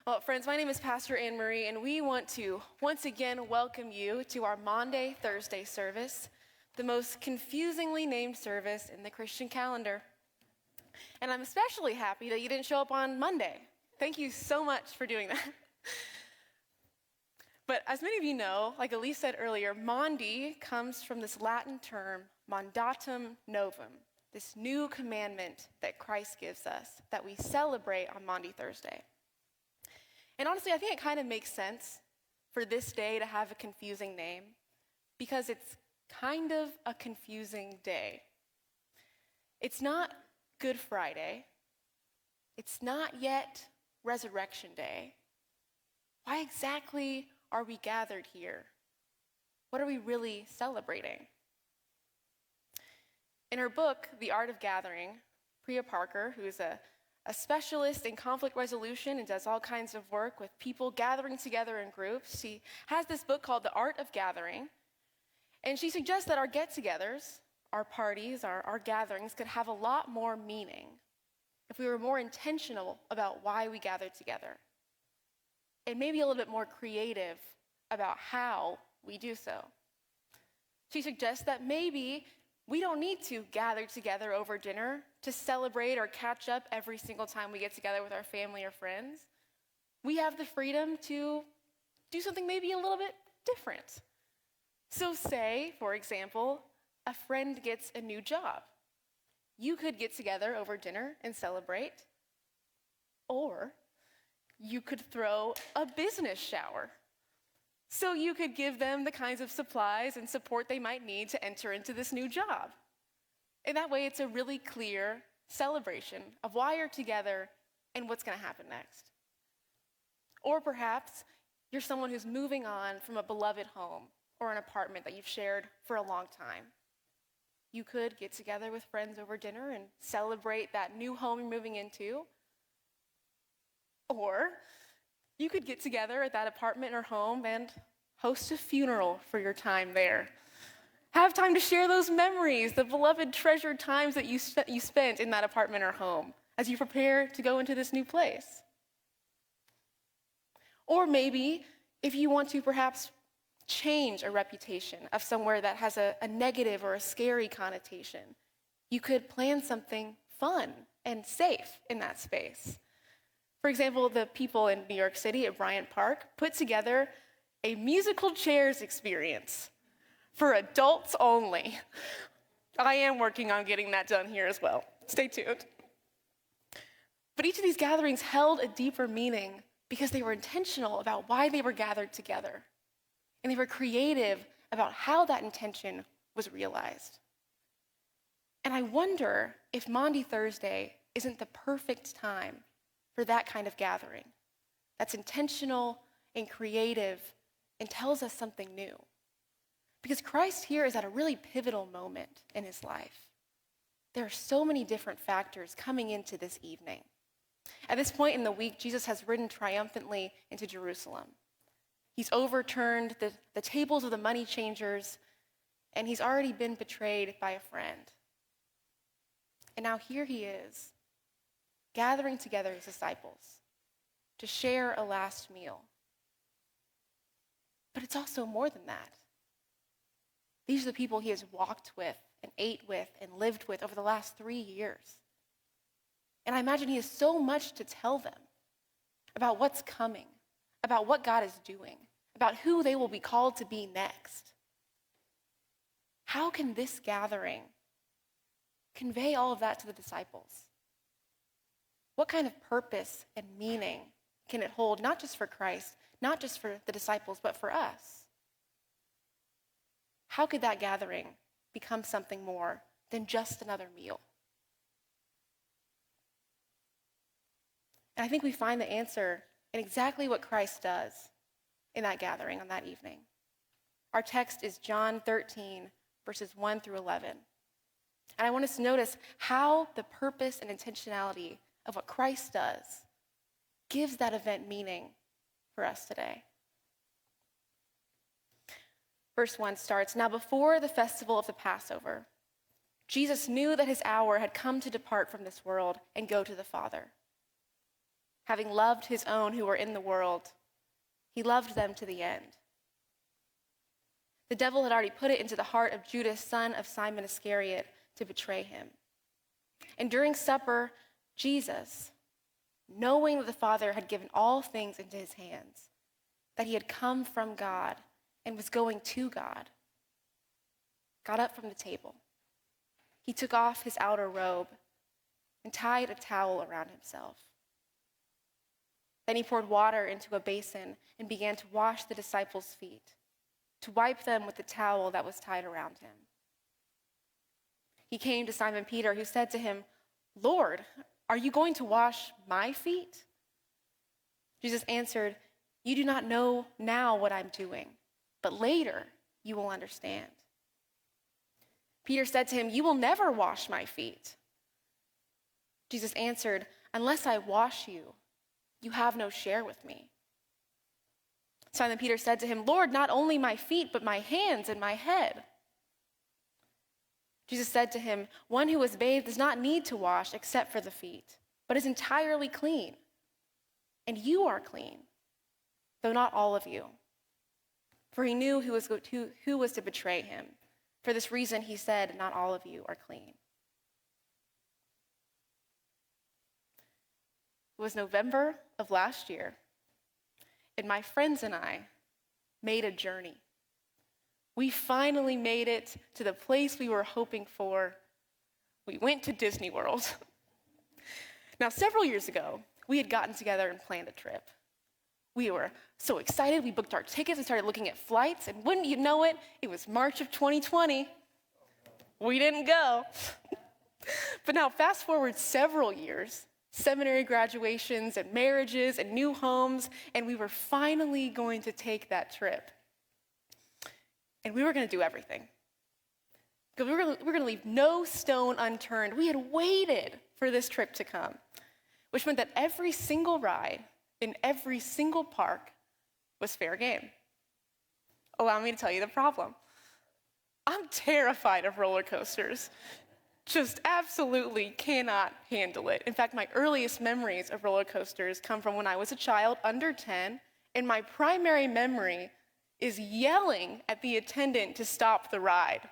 Well, friends, my name is Pastor Anne Marie, and we want to once again welcome you to our Maundy Thursday service, the most confusingly named service in the Christian calendar. And I'm especially happy that you didn't show up on Monday. Thank you so much for doing that. But as many of you know, like Elise said earlier, Maundy comes from this Latin term, mandatum novum, this new commandment that Christ gives us that we celebrate on Maundy Thursday. And honestly, I think it kind of makes sense for this day to have a confusing name because it's kind of a confusing day. It's not Good Friday. It's not yet Resurrection Day. Why exactly are we gathered here? What are we really celebrating? In her book, The Art of Gathering, Priya Parker, who is a specialist in conflict resolution and does all kinds of work with people gathering together in groups. She has this book called The Art of Gathering, and she suggests that our get-togethers, our parties, our gatherings could have a lot more meaning if we were more intentional about why we gathered together, and maybe a little bit more creative about how we do so. She suggests that maybe we don't need to gather together over dinner to celebrate or catch up every single time we get together with our family or friends. We have the freedom to do something maybe a little bit different. So say, for example, a friend gets a new job. You could get together over dinner and celebrate, or you could throw a business shower. So you could give them the kinds of supplies and support they might need to enter into this new job. And that way it's a really clear celebration of why you're together and what's going to happen next. Or perhaps you're someone who's moving on from a beloved home or an apartment that you've shared for a long time. You could get together with friends over dinner and celebrate that new home you're moving into. Or you could get together at that apartment or home and host a funeral for your time there. Have time to share those memories, the beloved, treasured times that you spent in that apartment or home as you prepare to go into this new place. Or maybe if you want to perhaps change a reputation of somewhere that has a negative or a scary connotation, you could plan something fun and safe in that space. For example, the people in New York City at Bryant Park put together a musical chairs experience for adults only. I am working on getting that done here as well. Stay tuned. But each of these gatherings held a deeper meaning because they were intentional about why they were gathered together. And they were creative about how that intention was realized. And I wonder if Maundy Thursday isn't the perfect time for that kind of gathering that's intentional and creative and tells us something new. Because Christ here is at a really pivotal moment in his life. There are so many different factors coming into this evening. At this point in the week, Jesus has ridden triumphantly into Jerusalem. He's overturned the tables of the money changers, and he's already been betrayed by a friend. And now here he is, gathering together his disciples to share a last meal. But it's also more than that. These are the people he has walked with and ate with and lived with over the last 3 years. And I imagine he has so much to tell them about what's coming, about what God is doing, about who they will be called to be next. How can this gathering convey all of that to the disciples? What kind of purpose and meaning can it hold, not just for Christ, not just for the disciples, but for us? How could that gathering become something more than just another meal? And I think we find the answer in exactly what Christ does in that gathering on that evening. Our text is John 13, verses 1 through 11. And I want us to notice how the purpose and intentionality of what Christ does gives that event meaning for us today. Verse 1 starts, "Now before the festival of the Passover, Jesus knew that his hour had come to depart from this world and go to the Father. having loved his own who were in the world, he loved them to the end. The devil had already put it into the heart of Judas, son of Simon Iscariot, to betray him. And during supper, Jesus, knowing that the Father had given all things into his hands, that he had come from God and was going to God, got up from the table. He took off his outer robe and tied a towel around himself. Then he poured water into a basin and began to wash the disciples' feet, to wipe them with the towel that was tied around him. He came to Simon Peter, who said to him, "Lord, are you going to wash my feet?" Jesus answered, "You do not know now what I'm doing, but later you will understand." Peter said to him, "You will never wash my feet." Jesus answered, "Unless I wash you, you have no share with me." Simon Peter said to him, "Lord, not only my feet, but my hands and my head." Jesus said to him, "One who is bathed does not need to wash except for the feet, but is entirely clean. And you are clean, though not all of you." For he knew who was to betray him. For this reason he said, "Not all of you are clean." It was November of last year, and my friends and I made a journey. We finally made it to the place we were hoping for. We went to Disney World. Now, several years ago, we had gotten together and planned a trip. We were so excited, we booked our tickets and started looking at flights, and wouldn't you know it, it was March of 2020. We didn't go. But now, fast forward several years, seminary graduations and marriages and new homes, and we were finally going to take that trip. And we were going to do everything. We were going to leave no stone unturned. We had waited for this trip to come, which meant that every single ride in every single park was fair game. Allow me to tell you the problem. I'm terrified of roller coasters. Just absolutely cannot handle it. In fact, my earliest memories of roller coasters come from when I was a child, under 10, and my primary memory is yelling at the attendant to stop the ride.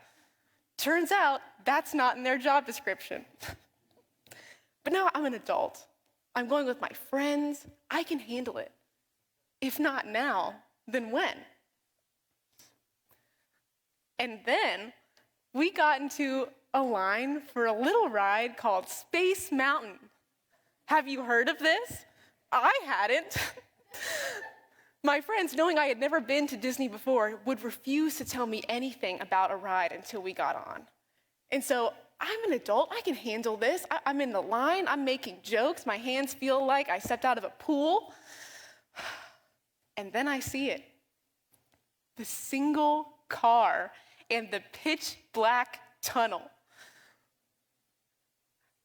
Turns out, that's not in their job description. But now I'm an adult. I'm going with my friends. I can handle it. If not now, then when? And then we got into a line for a little ride called Space Mountain. Have you heard of this? I hadn't. My friends, knowing I had never been to Disney before, would refuse to tell me anything about a ride until we got on. And so I'm an adult, I can handle this. I'm in the line, I'm making jokes, my hands feel like I stepped out of a pool. And then I see it. The single car and the pitch black tunnel.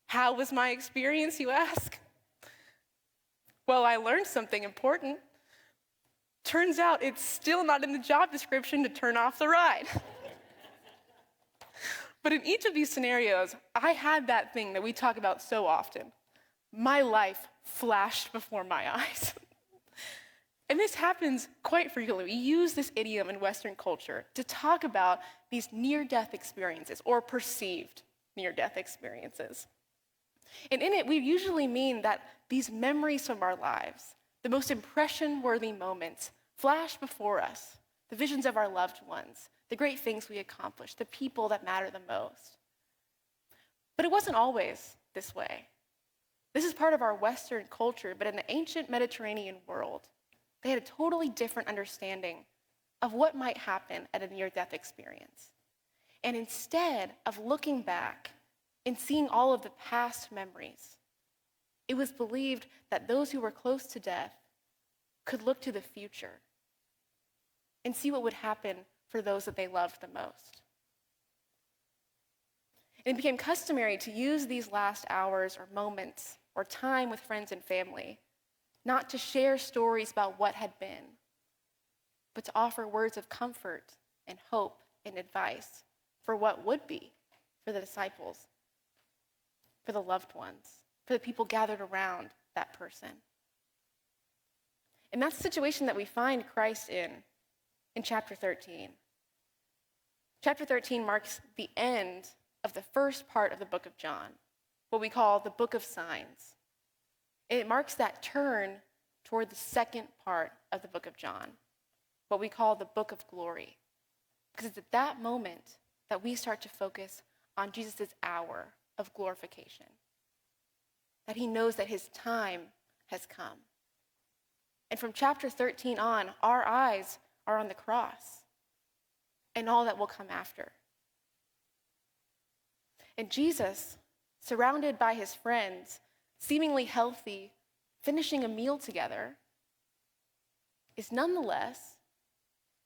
How was my experience, you ask? Well, I learned something important. Turns out it's still not in the job description to turn off the ride. But in each of these scenarios, I had that thing that we talk about so often. My life flashed before my eyes. And this happens quite frequently. We use this idiom in Western culture to talk about these near-death experiences or perceived near-death experiences. And in it, we usually mean that these memories from our lives, the most impression-worthy moments, flash before us, the visions of our loved ones, the great things we accomplished, the people that matter the most. But it wasn't always this way. This is part of our Western culture, but in the ancient Mediterranean world, they had a totally different understanding of what might happen at a near-death experience. And instead of looking back and seeing all of the past memories, it was believed that those who were close to death could look to the future and see what would happen for those that they loved the most. And it became customary to use these last hours or moments or time with friends and family, not to share stories about what had been, but to offer words of comfort and hope and advice for what would be for the disciples, for the loved ones, for the people gathered around that person. And that's the situation that we find Christ in chapter 13. Chapter 13 marks the end of the first part of the book of John, what we call the book of signs. It marks that turn toward the second part of the book of John, what we call the book of glory. Because it's at that moment that we start to focus on Jesus' hour of glorification, that he knows that his time has come. And from chapter 13 on, our eyes are on the cross and all that will come after. And Jesus, surrounded by his friends, seemingly healthy, finishing a meal together, is nonetheless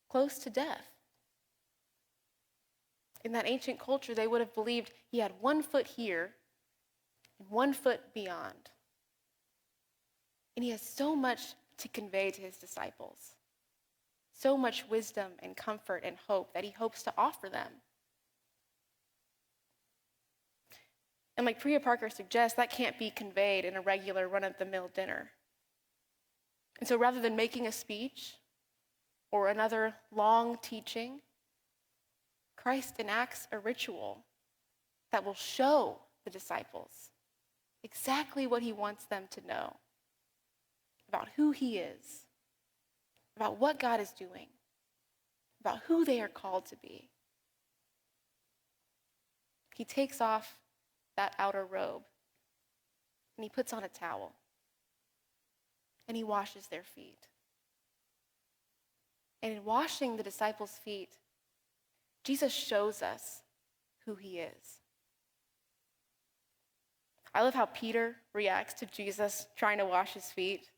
close to death. In that ancient culture, they would have believed he had 1 foot here and 1 foot beyond. And he has so much to convey to his disciples, so much wisdom and comfort and hope that he hopes to offer them. And like Priya Parker suggests, that can't be conveyed in a regular run-of-the-mill dinner. And so rather than making a speech or another long teaching, Christ enacts a ritual that will show the disciples exactly what he wants them to know about who he is, about what God is doing, about who they are called to be. He takes off that outer robe and he puts on a towel and he washes their feet. And in washing the disciples' feet, Jesus shows us who he is. I love how Peter reacts to Jesus trying to wash his feet.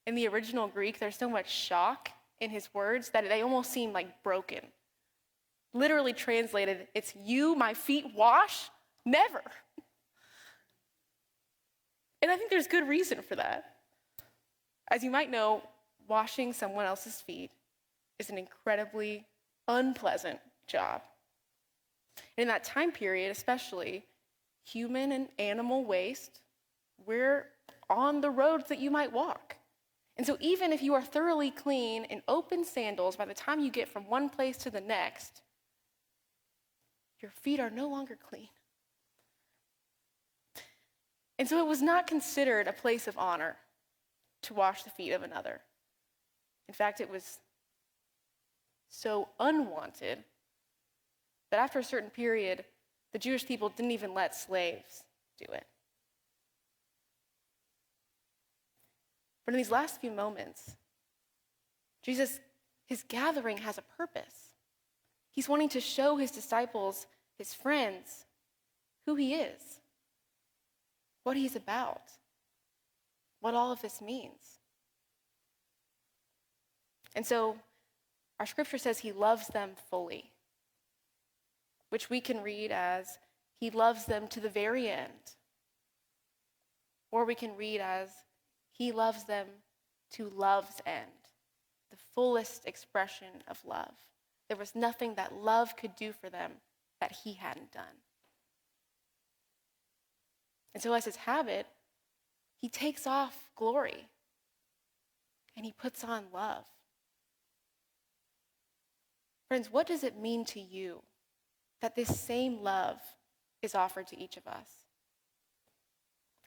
In the original Greek, there's so much shock in his words that they almost seem like broken. Literally translated, it's you, my feet wash? Never. And I think there's good reason for that. As you might know, washing someone else's feet is an incredibly unpleasant job. In that time period, especially, human and animal waste, we're on the roads that you might walk. And so even if you are thoroughly clean in open sandals, by the time you get from one place to the next, your feet are no longer clean. And so it was not considered a place of honor to wash the feet of another. In fact, it was so unwanted that after a certain period, the Jewish people didn't even let slaves do it. But in these last few moments, Jesus, his gathering has a purpose. He's wanting to show his disciples, his friends, who he is, what he's about, what all of this means. And so our scripture says he loves them fully, which we can read as he loves them to the very end. Or we can read as he loves them to love's end, the fullest expression of love. There was nothing that love could do for them that he hadn't done. And so as his habit, he takes off glory and he puts on love. Friends, what does it mean to you that this same love is offered to each of us?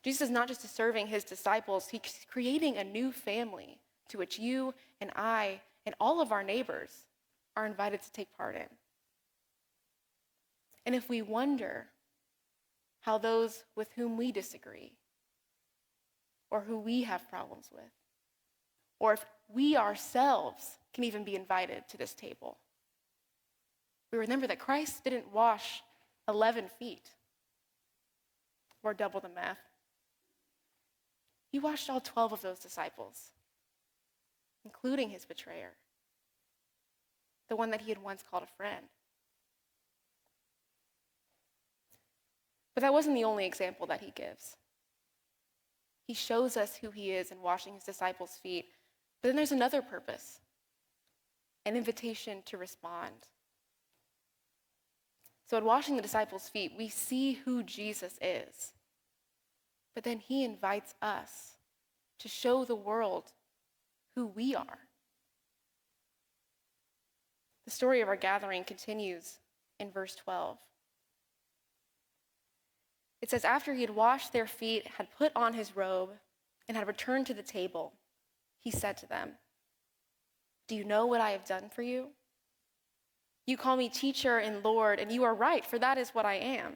Jesus is not just serving his disciples, he's creating a new family to which you and I and all of our neighbors are invited to take part in. And if we wonder how those with whom we disagree, or who we have problems with, or if we ourselves can even be invited to this table, we remember that Christ didn't wash 11 feet, or double the math. He washed all 12 of those disciples, including his betrayer, the one that he had once called a friend. But that wasn't the only example that he gives. He shows us who he is in washing his disciples' feet. But then there's another purpose, an invitation to respond. So in washing the disciples' feet, we see who Jesus is. But then he invites us to show the world who we are. The story of our gathering continues in verse 12. It says, after he had washed their feet, had put on his robe, and had returned to the table, he said to them, do you know what I have done for you? You call me teacher and Lord, and you are right, for that is what I am.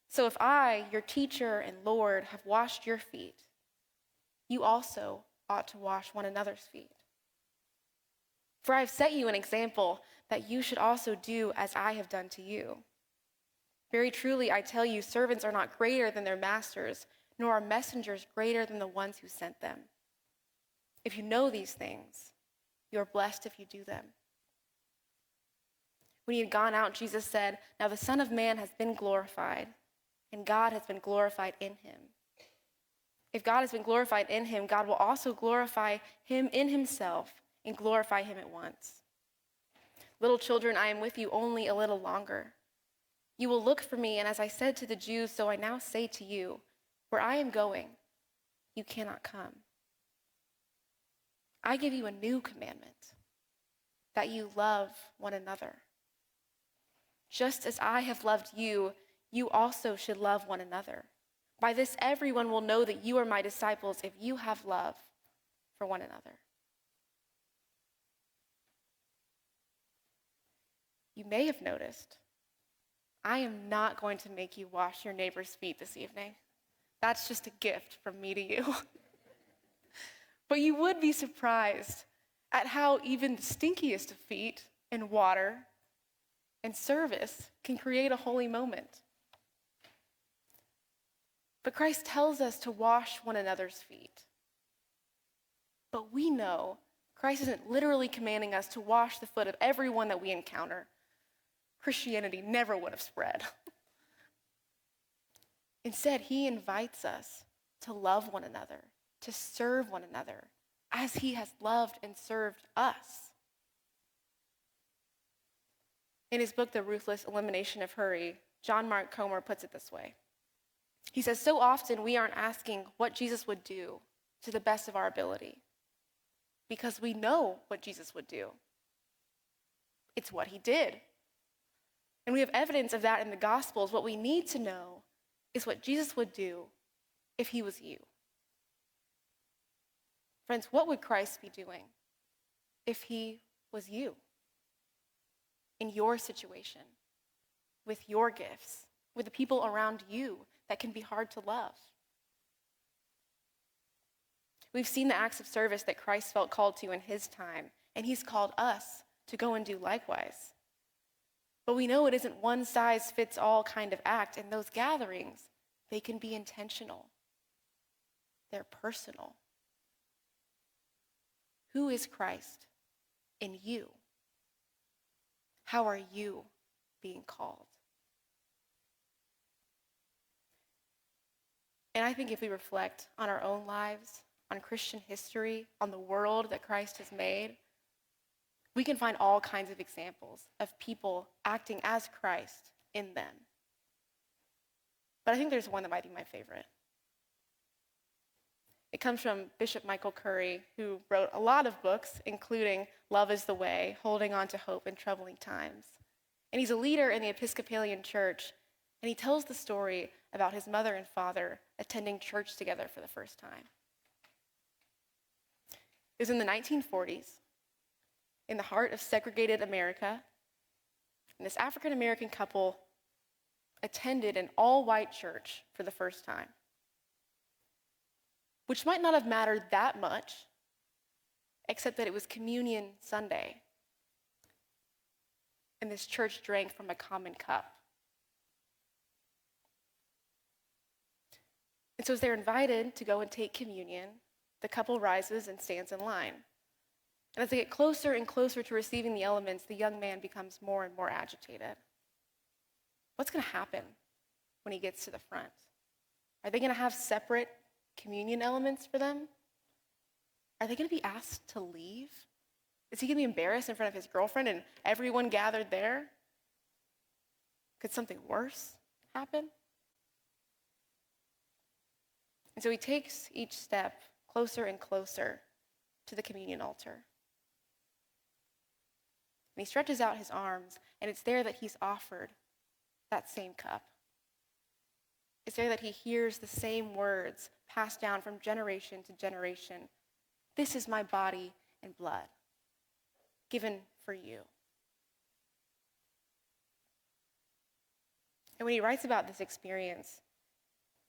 So if I, your teacher and Lord, have washed your feet, you also ought to wash one another's feet. For I have set you an example that you should also do as I have done to you. Very truly, I tell you, servants are not greater than their masters, nor are messengers greater than the ones who sent them. If you know these things, you are blessed if you do them. When he had gone out, Jesus said, now the Son of Man has been glorified, and God has been glorified in him. If God has been glorified in him, God will also glorify him in himself and glorify him at once. Little children, I am with you only a little longer. You will look for me, and as I said to the Jews, so I now say to you, where I am going, you cannot come. I give you a new commandment, that you love one another. Just as I have loved you, you also should love one another. By this, everyone will know that you are my disciples if you have love for one another. You may have noticed, I am not going to make you wash your neighbor's feet this evening. That's just a gift from me to you. But you would be surprised at how even the stinkiest of feet and water and service can create a holy moment. But Christ tells us to wash one another's feet. But we know Christ isn't literally commanding us to wash the foot of everyone that we encounter. Christianity never would have spread. Instead, he invites us to love one another, to serve one another, as he has loved and served us. In his book, The Ruthless Elimination of Hurry, John Mark Comer puts it this way. He says, so often we aren't asking what Jesus would do to the best of our ability, because we know what Jesus would do. It's what he did. And we have evidence of that in the Gospels. What we need to know is what Jesus would do if he was you. Friends, what would Christ be doing if he was you? In your situation, with your gifts, with the people around you that can be hard to love. We've seen the acts of service that Christ felt called to in his time, and he's called us to go and do likewise. But we know it isn't one size fits all kind of act, and those gatherings, they can be intentional. They're personal. Who is Christ in you? How are you being called? And I think if we reflect on our own lives, on Christian history, on the world that Christ has made, we can find all kinds of examples of people acting as Christ in them. But I think there's one that might be my favorite. It comes from Bishop Michael Curry, who wrote a lot of books, including Love is the Way, Holding On to Hope in Troubling Times. And he's a leader in the Episcopalian Church, and he tells the story about his mother and father attending church together for the first time. It was in the 1940s, in the heart of segregated America, and this African-American couple attended an all-white church for the first time, which might not have mattered that much, except that it was Communion Sunday, and this church drank from a common cup. And so as they're invited to go and take communion, the couple rises and stands in line. And as they get closer and closer to receiving the elements, the young man becomes more and more agitated. What's going to happen when he gets to the front? Are they going to have separate communion elements for them? Are they going to be asked to leave? Is he going to be embarrassed in front of his girlfriend and everyone gathered there? Could something worse happen? And so he takes each step closer and closer to the communion altar. And he stretches out his arms, and it's there that he's offered that same cup. It's there that he hears the same words passed down from generation to generation. This is my body and blood, given for you. And when he writes about this experience,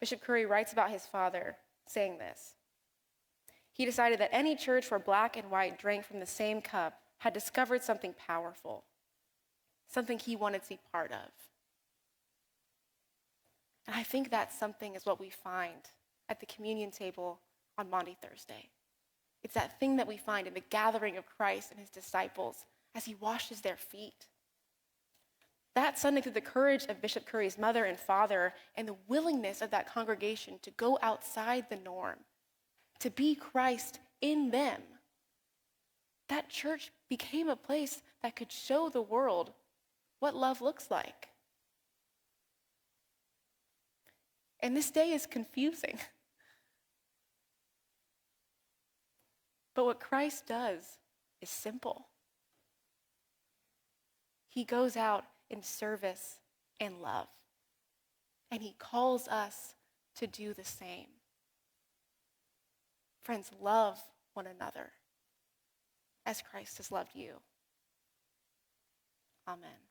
Bishop Curry writes about his father saying this. He decided that any church where black and white drank from the same cup had discovered something powerful, something he wanted to be part of. And I think that something is what we find at the communion table on Maundy Thursday. It's that thing that we find in the gathering of Christ and his disciples as he washes their feet. That Sunday, through the courage of Bishop Curry's mother and father and the willingness of that congregation to go outside the norm, to be Christ in them, that church became a place that could show the world what love looks like. And this day is confusing. But what Christ does is simple. He goes out in service and love. And he calls us to do the same. Friends, love one another as Christ has loved you. Amen.